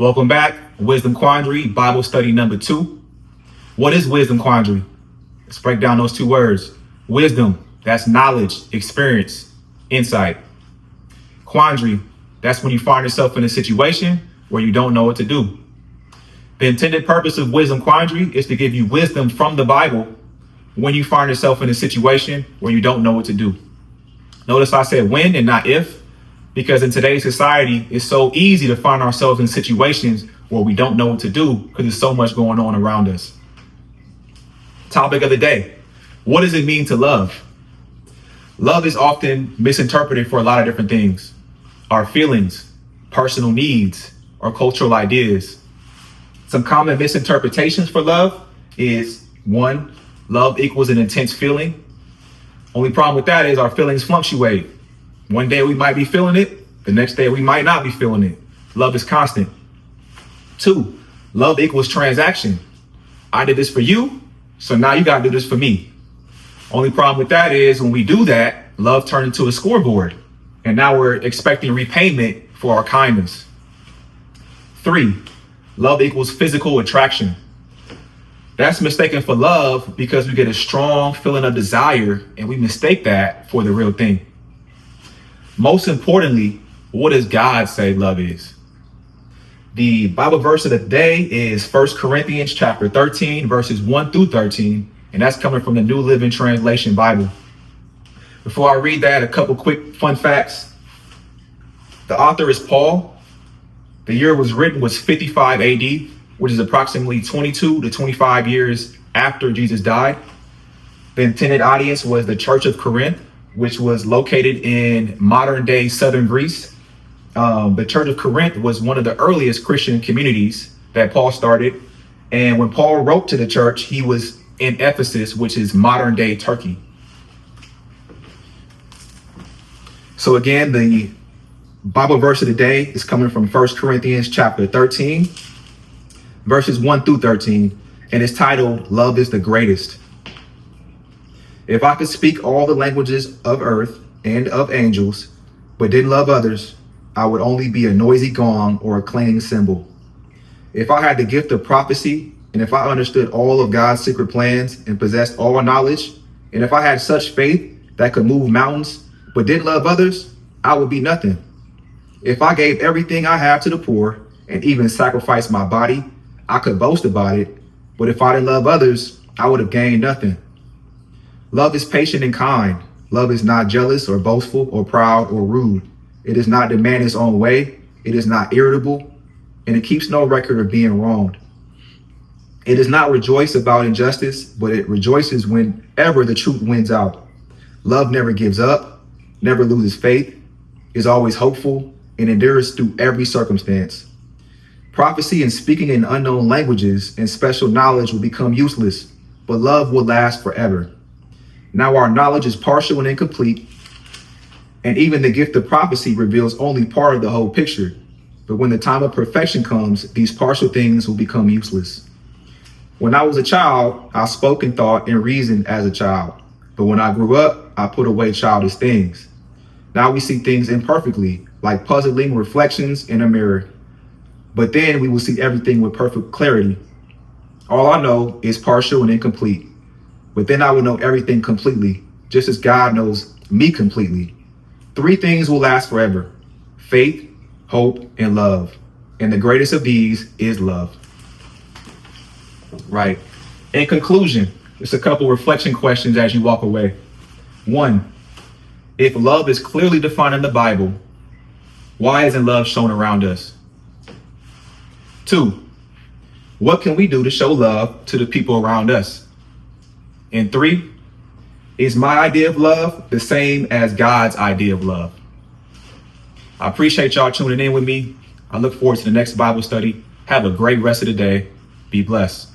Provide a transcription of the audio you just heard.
Welcome back. Wisdom Quandary, Bible study number 2. What is wisdom quandary? Let's break down those two words. Wisdom, that's knowledge, experience, insight. Quandary, that's when you find yourself in a situation where you don't know what to do. The intended purpose of wisdom quandary is to give you wisdom from the Bible when you find yourself in a situation where you don't know what to do. Notice I said when and not if, because in today's society, it's so easy to find ourselves in situations where we don't know what to do because there's so much going on around us. Topic of the day. What does it mean to love? Love is often misinterpreted for a lot of different things. Our feelings, personal needs, or cultural ideas. Some common misinterpretations for love is 1, love equals an intense feeling. Only problem with that is our feelings fluctuate. One day we might be feeling it, the next day we might not be feeling it. Love is constant. 2, love equals transaction. I did this for you, so now you gotta do this for me. Only problem with that is when we do that, love turns into a scoreboard, and now we're expecting repayment for our kindness. 3, love equals physical attraction. That's mistaken for love because we get a strong feeling of desire and we mistake that for the real thing. Most importantly, what does God say love is? The Bible verse of the day is 1 Corinthians chapter 13, verses 1 through 13, and that's coming from the New Living Translation Bible. Before I read that, a couple quick fun facts. The author is Paul. The year it was written was 55 AD, which is approximately 22 to 25 years after Jesus died. The intended audience was the Church of Corinth, which was located in modern day southern Greece. The Church of Corinth was one of the earliest Christian communities that Paul started. And when Paul wrote to the church, he was in Ephesus, which is modern day Turkey. So again, the Bible verse of the day is coming from 1 Corinthians chapter 13, verses 1 through 13, and it's titled, Love is the Greatest. If I could speak all the languages of earth and of angels, but didn't love others, I would only be a noisy gong or a clanging cymbal. If I had the gift of prophecy, and if I understood all of God's secret plans and possessed all knowledge, and if I had such faith that could move mountains, but didn't love others, I would be nothing. If I gave everything I have to the poor and even sacrificed my body, I could boast about it. But if I didn't love others, I would have gained nothing. Love is patient and kind. Love is not jealous or boastful or proud or rude. It does not demand its own way. It is not irritable, and it keeps no record of being wronged. It does not rejoice about injustice, but it rejoices whenever the truth wins out. Love never gives up, never loses faith, is always hopeful, and endures through every circumstance. Prophecy and speaking in unknown languages and special knowledge will become useless, but love will last forever. Now our knowledge is partial and incomplete, and even the gift of prophecy reveals only part of the whole picture. But when the time of perfection comes, these partial things will become useless. When I was a child, I spoke and thought and reasoned as a child. But when I grew up, I put away childish things. Now we see things imperfectly, like puzzling reflections in a mirror. But then we will see everything with perfect clarity. All I know is partial and incomplete. But then I will know everything completely, just as God knows me completely. 3 things will last forever: faith, hope, and love. And the greatest of these is love. Right. In conclusion, just a couple reflection questions as you walk away. 1, if love is clearly defined in the Bible, why isn't love shown around us? 2, what can we do to show love to the people around us? And 3, is my idea of love the same as God's idea of love? I appreciate y'all tuning in with me. I look forward to the next Bible study. Have a great rest of the day. Be blessed.